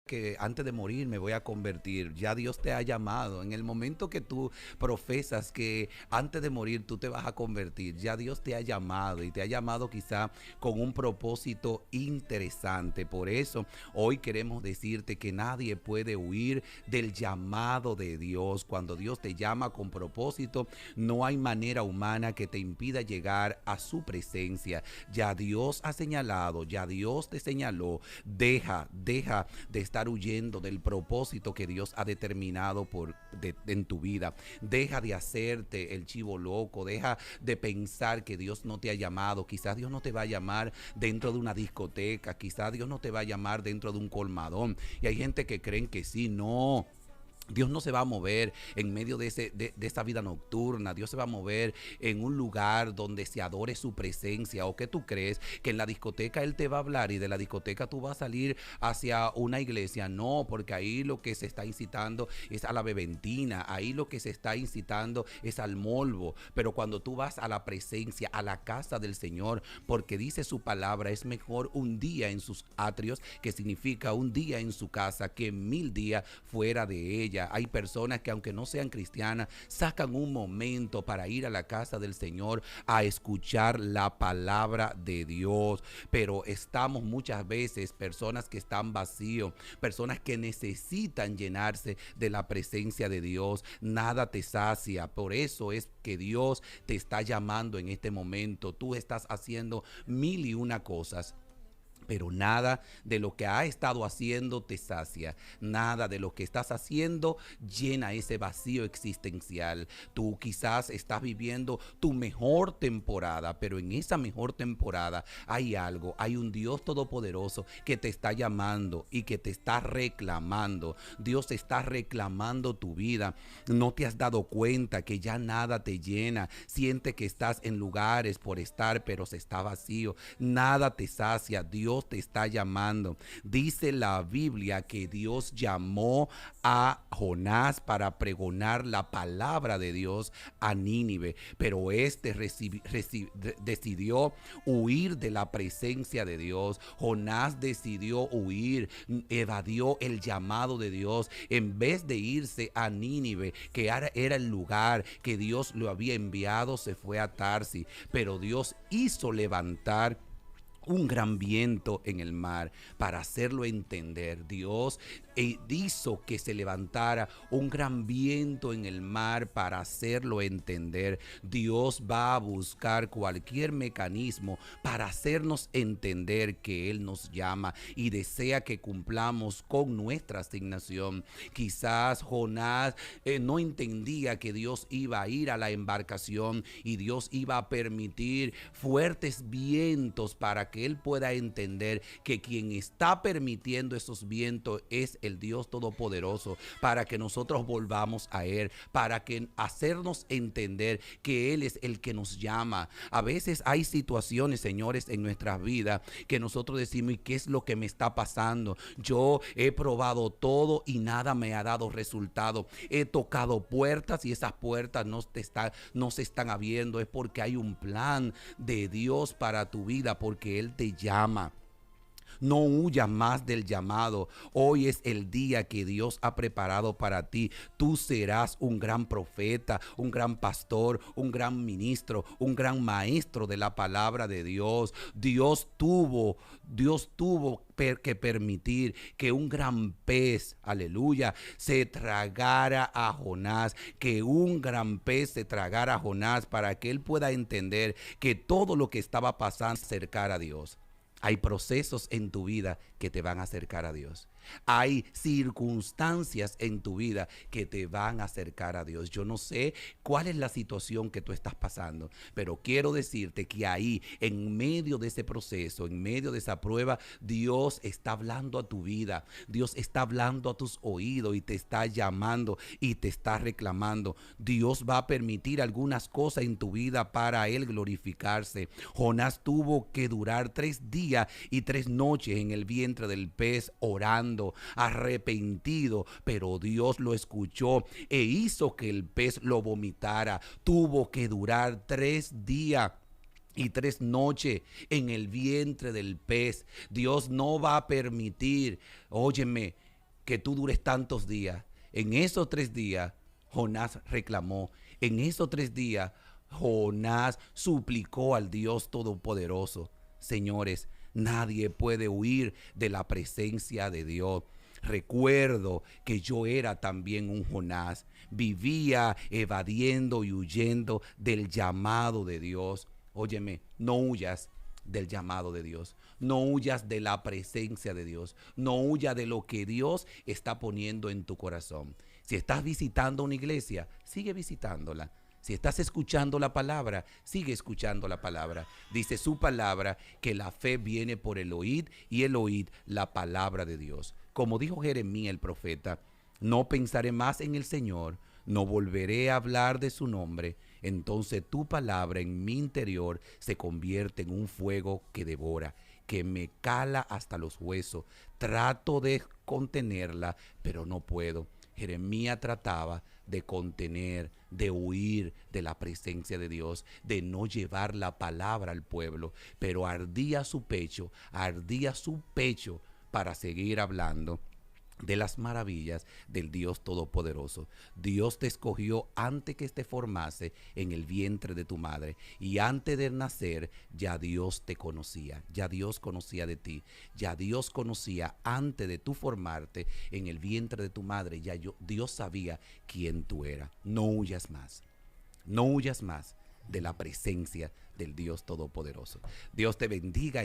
que antes de morir me voy a convertir. Ya Dios te ha llamado. En el momento que tú profesas que antes de morir tú te vas a convertir, ya Dios te ha llamado y te ha llamado quizá con un propósito interesante. Por eso hoy queremos decirte que nadie puede huir del llamado de Dios. Cuando Dios te llama con propósito, no hay manera humana que te impida llegar a su presencia. Ya Dios ha señalado, ya Dios te señaló. Deja de estar huyendo del propósito que Dios ha determinado en tu vida. Deja de hacerte el chivo loco, deja de pensar que Dios no te ha llamado. Quizás Dios no te va a llamar dentro de una discoteca, quizás Dios no te va a llamar dentro de un colmadón. Y hay gente que creen que sí, no. Dios no se va a mover en medio de esa vida nocturna. Dios se va a mover en un lugar donde se adore su presencia. ¿O qué tú crees? Que en la discoteca Él te va a hablar y de la discoteca tú vas a salir hacia una iglesia. No, porque ahí lo que se está incitando es a la beventina. Ahí lo que se está incitando es al morbo. Pero cuando tú vas a la presencia, a la casa del Señor, porque dice su palabra, es mejor un día en sus atrios, que significa un día en su casa, que 1000 días fuera de ella. Hay personas que aunque no sean cristianas, sacan un momento para ir a la casa del Señor a escuchar la palabra de Dios. Pero estamos muchas veces personas que están vacíos, personas que necesitan llenarse de la presencia de Dios. Nada te sacia. Por eso es que Dios te está llamando en este momento. Tú estás haciendo 1001 cosas, pero nada de lo que ha estado haciendo te sacia. Nada de lo que estás haciendo llena ese vacío existencial. Tú quizás estás viviendo tu mejor temporada, pero en esa mejor temporada hay algo, hay un Dios todopoderoso que te está llamando y que te está reclamando. Dios está reclamando tu vida. No te has dado cuenta que ya nada te llena. Siente que estás en lugares por estar, pero se está vacío. Nada te sacia. Dios te está llamando. Dice la Biblia que Dios llamó a Jonás para pregonar la palabra de Dios a Nínive, pero este decidió huir de la presencia de Dios. Jonás decidió huir, evadió el llamado de Dios. En vez de irse a Nínive, que era el lugar que Dios lo había enviado, se fue a Tarsis, pero Dios hizo levantar un gran viento en el mar para hacerlo entender. Dios hizo que se levantara un gran viento en el mar para hacerlo entender. Dios va a buscar cualquier mecanismo para hacernos entender que Él nos llama y desea que cumplamos con nuestra asignación. Quizás Jonás no entendía que Dios iba a ir a la embarcación y Dios iba a permitir fuertes vientos para que él pueda entender que quien está permitiendo esos vientos es el Dios Todopoderoso, para que nosotros volvamos a Él, para que hacernos entender que Él es el que nos llama. A veces hay situaciones, señores, en nuestras vidas que nosotros decimos: ¿y qué es lo que me está pasando? Yo he probado todo y nada me ha dado resultado. He tocado puertas y esas puertas no se están abriendo. Es porque hay un plan de Dios para tu vida, porque Él te llama. No huyas más del llamado. Hoy es el día que Dios ha preparado para ti. Tú serás un gran profeta, un gran pastor, un gran ministro, un gran maestro de la palabra de Dios. Dios tuvo que permitir que un gran pez, aleluya, se tragara a Jonás, que un gran pez se tragara a Jonás, para que él pueda entender que todo lo que estaba pasando acercar a Dios. Hay procesos en tu vida que te van a acercar a Dios. Hay circunstancias en tu vida que te van a acercar a Dios. Yo no sé cuál es la situación que tú estás pasando, pero quiero decirte que ahí, en medio de ese proceso, en medio de esa prueba, Dios está hablando a tu vida. Dios está hablando a tus oídos y te está llamando y te está reclamando. Dios va a permitir algunas cosas en tu vida para Él glorificarse. Jonás tuvo que durar 3 días y 3 noches en el vientre del pez orando, arrepentido, pero Dios lo escuchó e hizo que el pez lo vomitara. Tuvo que durar 3 días y 3 noches en el vientre del pez. Dios no va a permitir, óyeme, que tú dures tantos días. En esos 3 días, Jonás reclamó. En esos 3 días, Jonás suplicó al Dios Todopoderoso. Señores, nadie puede huir de la presencia de Dios. Recuerdo que yo era también un Jonás. Vivía evadiendo y huyendo del llamado de Dios. Óyeme, no huyas del llamado de Dios. No huyas de la presencia de Dios. No huyas de lo que Dios está poniendo en tu corazón. Si estás visitando una iglesia, sigue visitándola. Si estás escuchando la palabra, sigue escuchando la palabra. Dice su palabra que la fe viene por el oír y el oír la palabra de Dios. Como dijo Jeremías el profeta, no pensaré más en el Señor, no volveré a hablar de su nombre. Entonces tu palabra en mi interior se convierte en un fuego que devora, que me cala hasta los huesos. Trato de contenerla, pero no puedo. Jeremías trataba de contener, de huir de la presencia de Dios, de no llevar la palabra al pueblo, pero ardía su pecho para seguir hablando de las maravillas del Dios Todopoderoso. Dios te escogió antes que te formase en el vientre de tu madre, y antes de nacer ya Dios te conocía, ya Dios conocía de ti, ya Dios conocía antes de tu formarte en el vientre de tu madre, Dios sabía quién tú eras. No huyas más, no huyas más de la presencia del Dios Todopoderoso. Dios te bendiga.